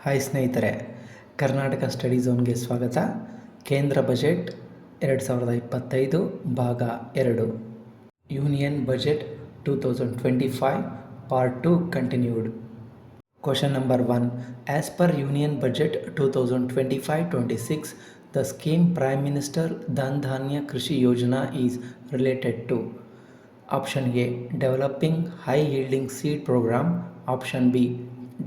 Hi ಸ್ನೇಹಿತರೆ, Karnataka study ಝೋನ್ಗೆ ಸ್ವಾಗತ. ಕೇಂದ್ರ ಬಜೆಟ್ 2025 ಭಾಗ 2 union budget 2025 part 2 continued. Question number 1. As per Union Budget 2025-26, the scheme Prime Minister Dhan Dhanya Krishi Yojana is related to Option A. Developing High Yielding Seed Program. Option B.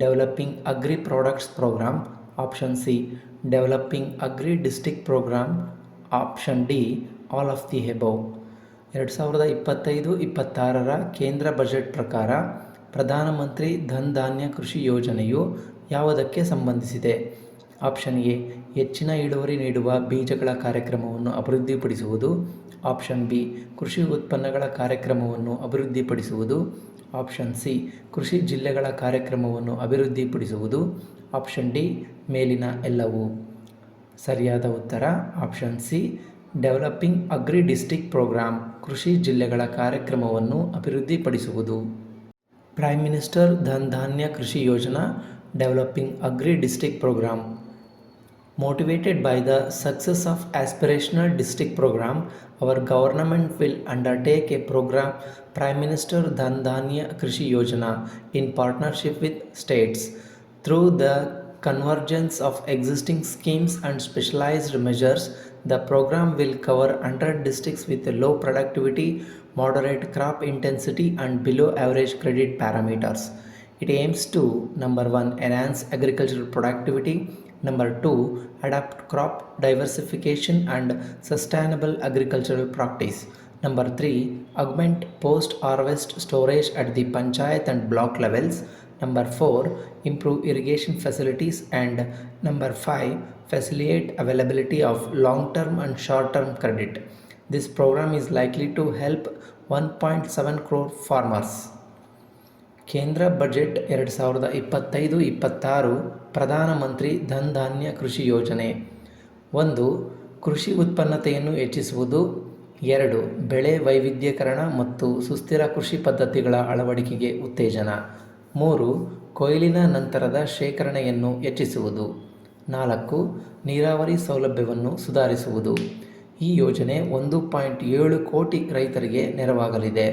Developing Agri Products Program. Option C. Developing Agri District Program. Option D. All of the above. 2025-26 ಕೇಂದ್ರ budget ಪ್ರಕಾರ ಪ್ರಧಾನಮಂತ್ರಿ ಧನ್ ಧಾನ್ಯ ಕೃಷಿ ಯೋಜನೆಯು ಯಾವುದಕ್ಕೆ ಸಂಬಂಧಿಸಿದೆ? Option A. ಹೆಚ್ಚಿನ ಇಳುವರಿ ನೀಡುವ ಬೀಜಗಳ ಕಾರ್ಯಕ್ರಮವನ್ನು ಅಭಿವೃದ್ಧಿಪಡಿಸುವುದು. Option B. ಕೃಷಿ ಉತ್ಪನ್ನಗಳ ಕಾರ್ಯಕ್ರಮವನ್ನು ಅಭಿವೃದ್ಧಿಪಡಿಸುವುದು. Option C. ಕೃಷಿ ಜಿಲ್ಲೆಗಳ ಕಾರ್ಯಕ್ರಮವನ್ನು ಅಭಿವೃದ್ಧಿಪಡಿಸುವುದು. Option D. ಮೇಲಿನ ಎಲ್ಲವೂ. ಸರಿಯಾದ ಉತ್ತರ option C. Developing agri district program, ಕೃಷಿ ಜಿಲ್ಲೆಗಳ ಕಾರ್ಯಕ್ರಮವನ್ನು ಅಭಿವೃದ್ಧಿಪಡಿಸುವುದು. Prime Minister Dhan Dhanya Krishi Yojana Developing Agri District Program. Motivated by the success of Aspirational District Program, our government will undertake a program Prime Minister Dhan Dhanya Krishi Yojana in partnership with states. Through the convergence of existing schemes and specialized measures, the program will cover 100 districts with low productivity, moderate crop intensity and below average credit parameters. It aims to number 1. enhance agricultural productivity, number 2. adapt crop diversification and sustainable agricultural practice, number 3. augment post harvest storage at the panchayat and block levels, number 4. improve irrigation facilities, and number 5. facilitate availability of long term and short term credit. This program is likely to help 1.7 crore farmers. ಕೇಂದ್ರ budget 2025-26 ಪ್ರಧಾನಮಂತ್ರಿ ಧನ್ ಧಾನ್ಯ ಕೃಷಿ ಯೋಜನೆ. 1. ಕೃಷಿ ಉತ್ಪನ್ನತೆಯನ್ನು ಹೆಚ್ಚಿಸುವುದು. 2. ಬೆಳೆ ವೈವಿಧ್ಯೀಕರಣ ಮತ್ತು ಸುಸ್ಥಿರ ಕೃಷಿ ಪದ್ಧತಿಗಳ ಅಳವಡಿಕೆಗೆ ಉತ್ತೇಜನ. 3. ಕೊಯ್ಲಿನ ನಂತರದ ಶೇಖರಣೆಯನ್ನು ಹೆಚ್ಚಿಸುವುದು. 4. ನೀರಾವರಿ ಸೌಲಭ್ಯವನ್ನು ಸುಧಾರಿಸುವುದು. ಈ ಯೋಜನೆ 1.7 ಕೋಟಿ ರೈತರಿಗೆ ನೆರವಾಗಲಿದೆ.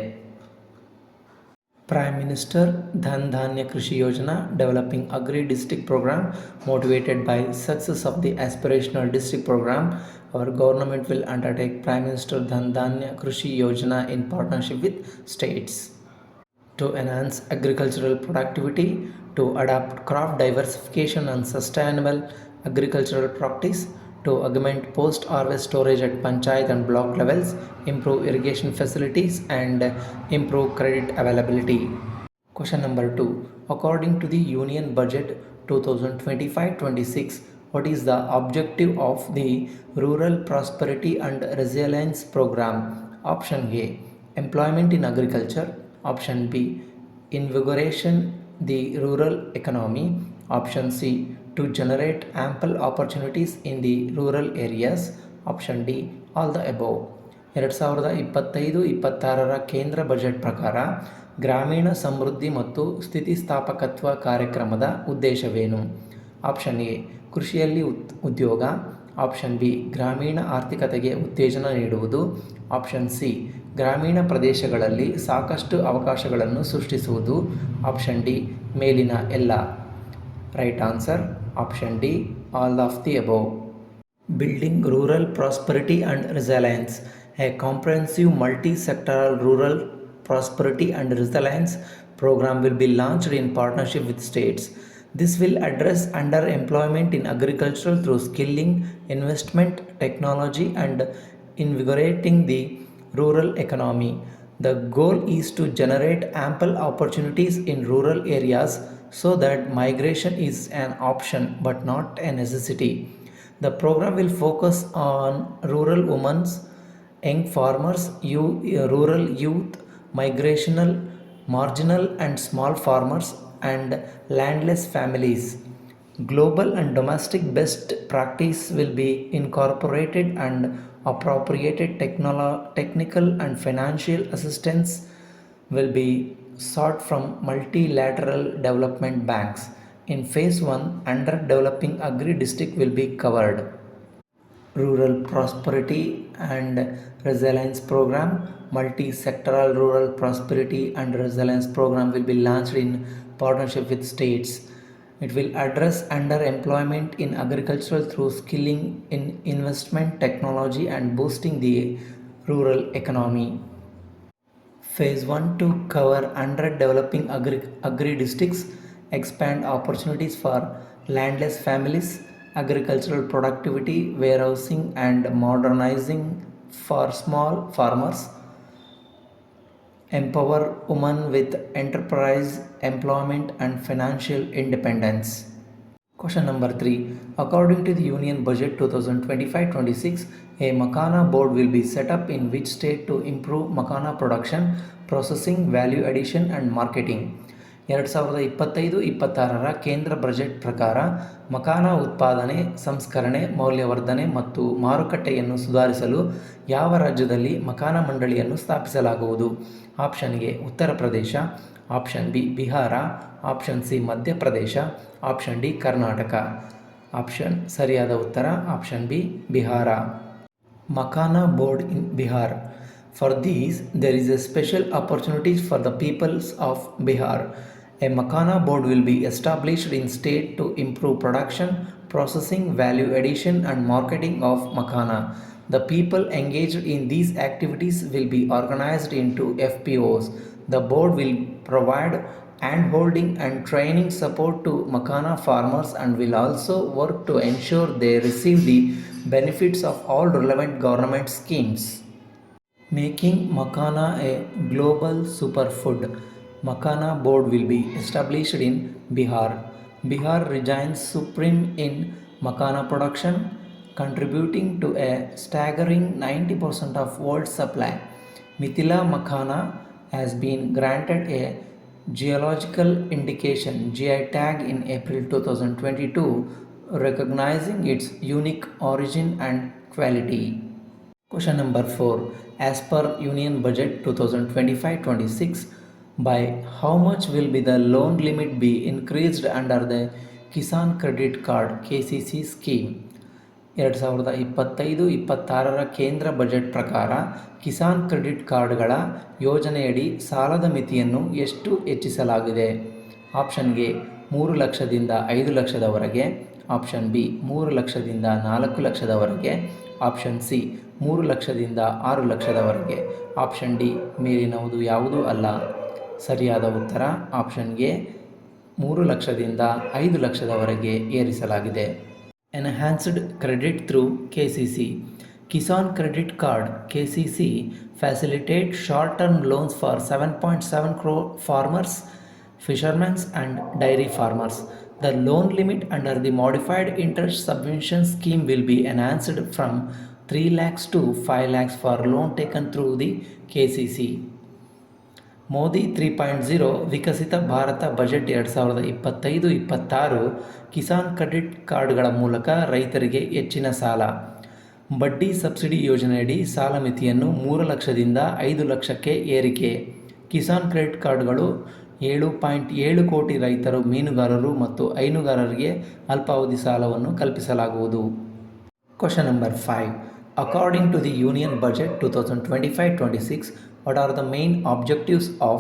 Prime minister Dhan Dhanya Krishi Yojana developing agri district program motivated by success of the aspirational district program, our government will undertake Prime Minister Dhan Dhanya Krishi Yojana in partnership with states to enhance agricultural productivity, to adopt crop diversification and sustainable agricultural practice, to augment post-harvest storage at panchayat and block levels, improve irrigation facilities, and improve credit availability. Question number 2. According to the Union Budget 2025-26, what is the objective of the Rural Prosperity and Resilience Program? Option A. Employment in agriculture. Option B. Invigoration the rural economy. Option C. To generate ample opportunities in the rural areas. Option D. All the above. 2025-26 ಕೇಂದ್ರ budget ಪ್ರಕಾರ ಗ್ರಾಮೀಣ ಸಮೃದ್ಧಿ ಮತ್ತು ಸ್ಥಿತಿಸ್ಥಾಪಕತ್ವ ಕಾರ್ಯಕ್ರಮದ ಉದ್ದೇಶವೇನು? Option A. ಕೃಷಿಯಲ್ಲಿ ಉದ್ಯೋಗ. Option B. ಗ್ರಾಮೀಣ ಆರ್ಥಿಕತೆಗೆ ಉತ್ತೇಜನ ನೀಡುವುದು. Option C. ಗ್ರಾಮೀಣ ಪ್ರದೇಶಗಳಲ್ಲಿ ಸಾಕಷ್ಟು ಅವಕಾಶಗಳನ್ನು ಸೃಷ್ಟಿಸುವುದು. Option D. ಮೇಲಿನ ಎಲ್ಲ. Right answer option D. All of the above. Building Rural Prosperity and Resilience, a comprehensive multi-sectoral rural prosperity and resilience program will be launched in partnership with states. This will address underemployment in agriculture through skilling, investment, technology, and invigorating the rural economy. The goal is to generate ample opportunities in rural areas so that migration is an option but not a necessity. The program will focus on rural women, young farmers, rural youth, migrational, marginal and small farmers, and landless families. Global and domestic best practice will be incorporated and appropriated technical and financial assistance will be sought from multilateral development banks. In phase 1, underdeveloping agri district will be covered. Rural Prosperity and Resilience Program, multi-sectoral rural prosperity and resilience program will be launched in partnership with states. It will address underemployment in agriculture through skilling in investment technology and boosting the rural economy. Phase 1 to cover underdeveloping agri-districts, expand opportunities for landless families, agricultural productivity, warehousing and modernizing for small farmers, empower women with enterprise, employment and financial independence. Question number 3. According to the Union Budget 2025-26, a Makana board will be set up in which state to improve Makana production, processing, value addition and marketing. 2025-26 ಕೇಂದ್ರ budget ಪ್ರಕಾರ ಮಕಾನ ಉತ್ಪಾದನೆ, ಸಂಸ್ಕರಣೆ, ಮೌಲ್ಯವರ್ಧನೆ ಮತ್ತು ಮಾರುಕಟ್ಟೆಯನ್ನು ಸುಧಾರಿಸಲು ಯಾವ ರಾಜ್ಯದಲ್ಲಿ ಮಕಾನ ಮಂಡಳಿಯನ್ನು ಸ್ಥಾಪಿಸಲಾಗುವುದು? Option A Uttar Pradesh, option B Bihar, option C Madhya Pradesh, option D Karnataka. ಸರಿಯಾದ ಉತ್ತರ option B Bihar. Makana board in Bihar. For these, there is a special opportunities for the peoples of Bihar. A Makana board will be established in state to improve production, processing, value addition and marketing of Makana. The people engaged in these activities will be organized into FPOs. The board will provide hand-holding and training support to Makana farmers and will also work to ensure they receive the benefits of all relevant government schemes. Making Makana a global superfood. Makana board will be established in Bihar. Bihar reigns supreme in Makana production, contributing to a staggering 90% of world supply. Mithila Makana has been granted a geological indication GI tag in April 2022, recognizing its unique origin and quality. Question number 4. As per Union Budget 2025-26, by how much will be the loan limit be increased under the Kisan Credit Card KCC scheme? 2025-26 ಕೇಂದ್ರ budget ಪ್ರಕಾರ Kisan credit ಕಾರ್ಡ್ಗಳ ಯೋಜನೆಯಡಿ ಸಾಲದ ಮಿತಿಯನ್ನು ಎಷ್ಟು ಹೆಚ್ಚಿಸಲಾಗಿದೆ? Option A 3 ಲಕ್ಷದಿಂದ 5 ಲಕ್ಷದವರೆಗೆ, ಆಪ್ಷನ್ ಬಿ 3 ಲಕ್ಷದಿಂದ 4 ಲಕ್ಷದವರೆಗೆ, ಆಪ್ಷನ್ ಸಿ 3 ಲಕ್ಷದಿಂದ 6 ಲಕ್ಷದವರೆಗೆ, ಆಪ್ಷನ್ ಡಿ ಮೇಲಿನವುದು ಯಾವುದೂ ಅಲ್ಲ. ಸರಿಯಾದ ಉತ್ತರ ಆಪ್ಷನ್ ಎ 3 ಲಕ್ಷದಿಂದ 5 ಲಕ್ಷದವರೆಗೆ ಏರಿಸಲಾಗಿದೆ. Enhanced credit through KCC. Kisan Credit Card KCC facilitates short-term loans for 7.7 crore farmers, fishermen and dairy farmers. The loan limit under the modified interest subvention scheme will be enhanced from 3 lakhs to 5 lakhs for loan taken through the KCC. Modi 3.0 Viksit Bharat budget 2025-26 Kisan credit ಕಾರ್ಡ್ಗಳ ಮೂಲಕ ರೈತರಿಗೆ ಹೆಚ್ಚಿನ ಸಾಲ, ಬಡ್ಡಿ subsidy ಯೋಜನೆಯಡಿ ಸಾಲ ಮಿತಿಯನ್ನು 3 ಲಕ್ಷದಿಂದ 5 ಲಕ್ಷಕ್ಕೆ ಏರಿಕೆ. ಕಿಸಾನ್ ಕ್ರೆಡಿಟ್ ಕಾರ್ಡ್ಗಳು 7.7 ಕೋಟಿ ರೈತರು, ಮೀನುಗಾರರು ಮತ್ತು ಹೈನುಗಾರರಿಗೆ ಅಲ್ಪಾವಧಿ ಸಾಲವನ್ನು ಕಲ್ಪಿಸಲಾಗುವುದು. Question number 5. According to the Union Budget 2025-26, what are the main objectives of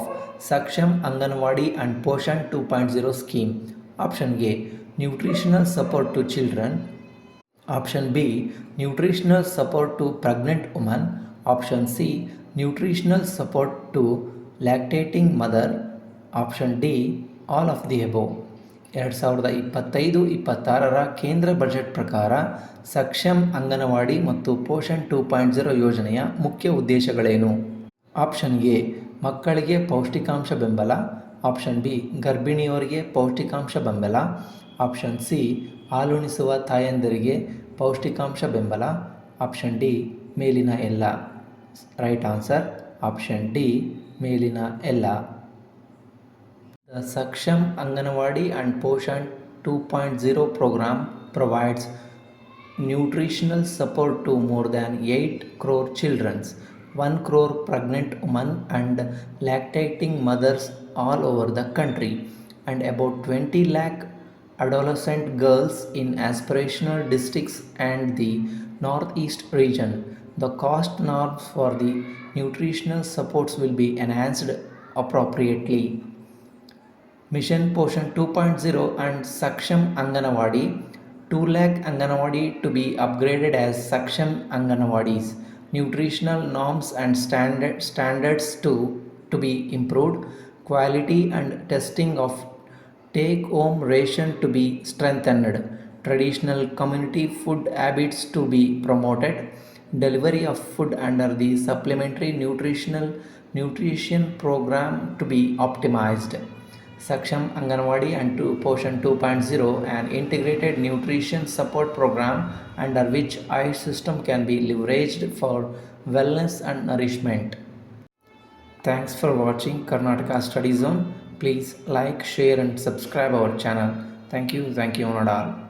Saksham Anganwadi and Poshan 2.0 scheme? Option A. Nutritional support to children. Option B. Nutritional support to pregnant women. Option C. Nutritional support to lactating mother. Option D. All of the above. 2025-26 ಕೇಂದ್ರ budget ಪ್ರಕಾರ ಸಕ್ಷಮ್ ಅಂಗನವಾಡಿ ಮತ್ತು ಪೋಷಣ್ 2.0 ಯೋಜನೆಯ ಮುಖ್ಯ ಉದ್ದೇಶಗಳೇನು? Option A ಮಕ್ಕಳಿಗೆ ಪೌಷ್ಟಿಕಾಂಶ ಬೆಂಬಲ, option B ಗರ್ಭಿಣಿಯವರಿಗೆ ಪೌಷ್ಟಿಕಾಂಶ ಬೆಂಬಲ, ಆಪ್ಷನ್ ಸಿ ಹಾಲುಣಿಸುವ ತಾಯಂದಿರಿಗೆ ಪೌಷ್ಟಿಕಾಂಶ ಬೆಂಬಲ, ಆಪ್ಷನ್ ಡಿ ಮೇಲಿನ ಎಲ್ಲ. ರೈಟ್ ಆನ್ಸರ್ ಆಪ್ಷನ್ ಡಿ ಮೇಲಿನ ಎಲ್ಲ. The Saksham Anganwadi and Poshan 2.0 program provides nutritional support to more than 8 crore children, 1 crore pregnant women and lactating mothers all over the country, and about 20 lakh adolescent girls in aspirational districts and the Northeast region. The cost norms for the nutritional supports will be enhanced appropriately. Mission Poshan 2.0 and Saksham Anganawadi. 2 lakh Anganawadi to be upgraded as Saksham Anganawadis. Nutritional norms and standards to be improved. Quality and testing of take home ration to be strengthened. Traditional community food habits to be promoted. Delivery of food under the supplementary nutrition program to be optimized. Saksham Anganwadi and Poshan 2.0, an integrated nutrition support program under which eye system can be leveraged for wellness and nourishment. Thanks for watching Karnataka Study Zone. Please like, share and subscribe our channel. Thank you, Nodal.